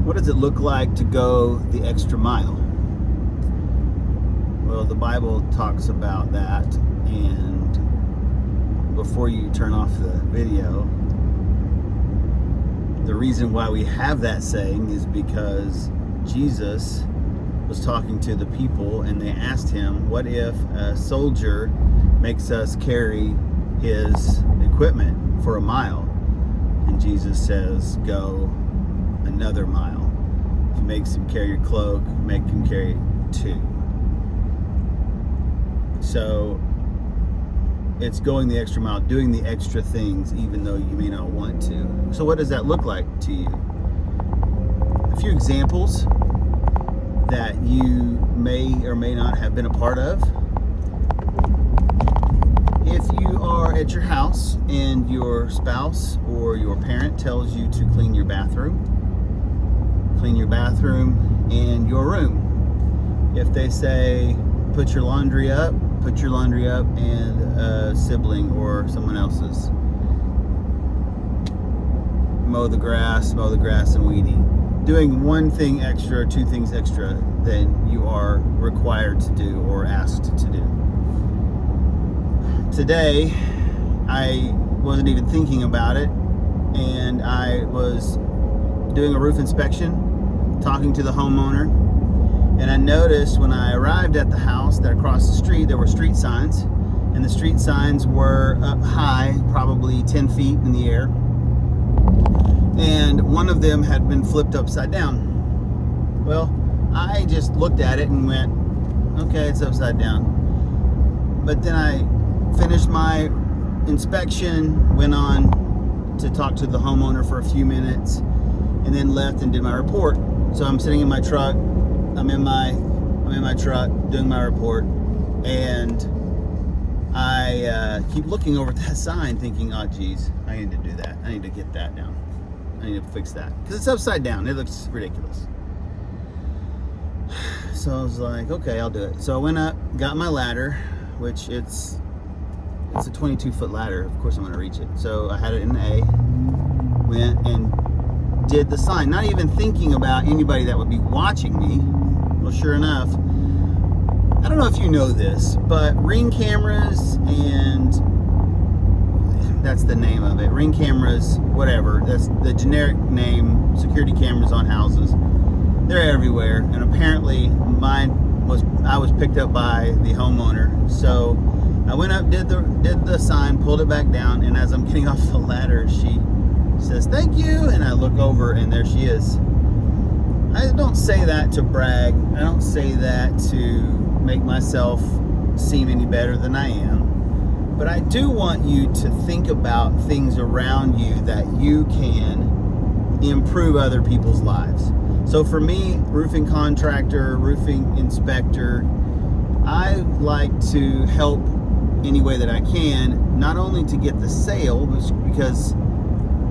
What does it look like to go the extra mile? Well, the Bible talks about that, and before you turn off the video, the reason why we have that saying is because Jesus was talking to the people and they asked him, what if a soldier makes us carry his equipment for a mile? And Jesus says, go another mile. If he makes him carry your cloak, make him carry 2. So it's going the extra mile, doing the extra things even though you may not want to. So what does that look like to you? A few examples that you may or may not have been a part of. If you are at your house and your spouse or your parent tells you to clean your bathroom and your room. If they say put your laundry up and a sibling or someone else's. Mow the grass and weed eat. Doing one thing extra or 2 things extra than you are required to do or asked to do. Today, I wasn't even thinking about it, and I was doing a roof inspection, talking to the homeowner, and I noticed when I arrived at the house that across the street there were street signs, and the street signs were up high, probably 10 feet in the air, and one of them had been flipped upside down. Well, I just looked at it and went, okay, it's upside down. But then I finished my inspection, went on to talk to the homeowner for a few minutes, and then left and did my report. So I'm sitting in my truck, I'm in my truck doing my report, and I keep looking over at that sign thinking, oh geez, I need to do that. I need to get that down. I need to fix that because it's upside down. It looks ridiculous. So I was like, okay, I'll do it. So I went up, got my ladder, which it's a 22-foot ladder. Of course I'm going to reach it. So I had it in A, went and did the sign, not even thinking about anybody that would be watching me. Well, sure enough, I don't know if you know this, but Ring cameras, and that's the name of it, Ring cameras, whatever, that's the generic name, security cameras on houses, they're everywhere, and apparently I was picked up by the homeowner. So I went up, did the sign, pulled it back down, and as I'm getting off the ladder, she says, thank you, and I look over and there she is. I don't say that to brag. I don't say that to make myself seem any better than I am. But I do want you to think about things around you that you can improve other people's lives. So for me, roofing contractor, roofing inspector, I like to help any way that I can, not only to get the sale, because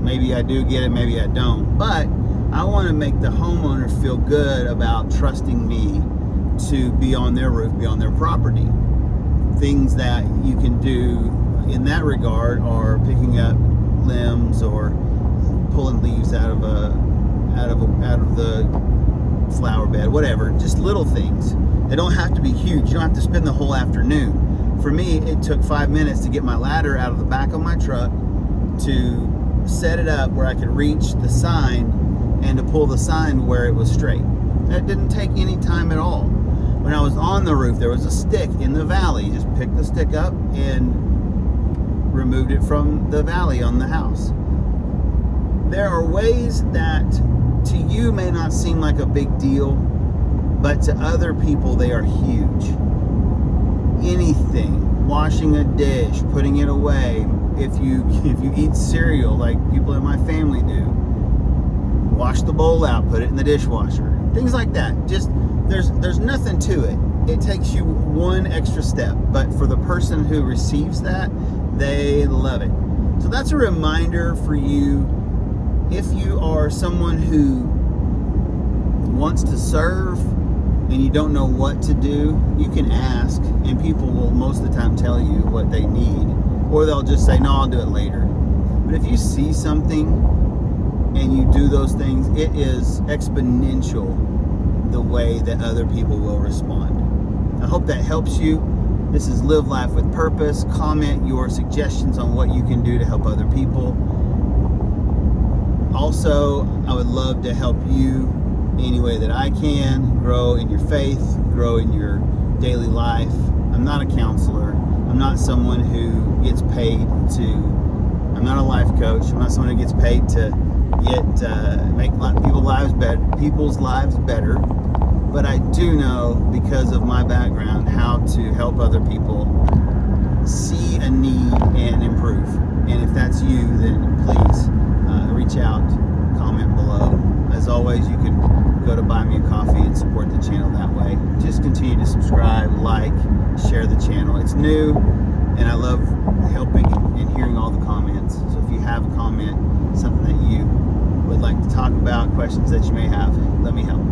maybe I do get it, maybe I don't, but I want to make the homeowner feel good about trusting me to be on their roof, be on their property. Things that you can do in that regard are picking up limbs or pulling leaves out of the flower bed, whatever, just little things. They don't have to be huge. You don't have to spend the whole afternoon. For me, it took 5 minutes to get my ladder out of the back of my truck, to set it up where I could reach the sign and to pull the sign where it was straight. That didn't take any time at all. When I was on the roof, there was a stick in the valley. Just picked the stick up and removed it from the valley on the house. There are ways that to you may not seem like a big deal, but to other people they are huge. Anything, washing a dish, putting it away. If you eat cereal like people in my family do, wash the bowl out, put it in the dishwasher. Things like that. Just there's nothing to it. It takes you one extra step, but for the person who receives that, they love it. So that's a reminder for you. If you are someone who wants to serve and you don't know what to do, you can ask, and people will most of the time tell you what they need, or they'll just say, no, I'll do it later. But if you see something and you do those things, it is exponential the way that other people will respond. I hope that helps you. This is Live Life with Purpose. Comment your suggestions on what you can do to help other people. Also, I would love to help you any way that I can grow in your faith, grow in your daily life. I'm not a counselor. I'm not someone who gets paid I'm not a life coach. I'm not someone who gets paid to make people's lives better. But I do know, because of my background, how to help other people see a need and improve. And if that's you, then please reach out, comment below. As always, you can go to Buy Me a Coffee and support the channel that way. Just continue to subscribe, like, share the channel. It's new, and I love helping and hearing all the comments. So if you have a comment, something that you would like to talk about, questions that you may have, let me help.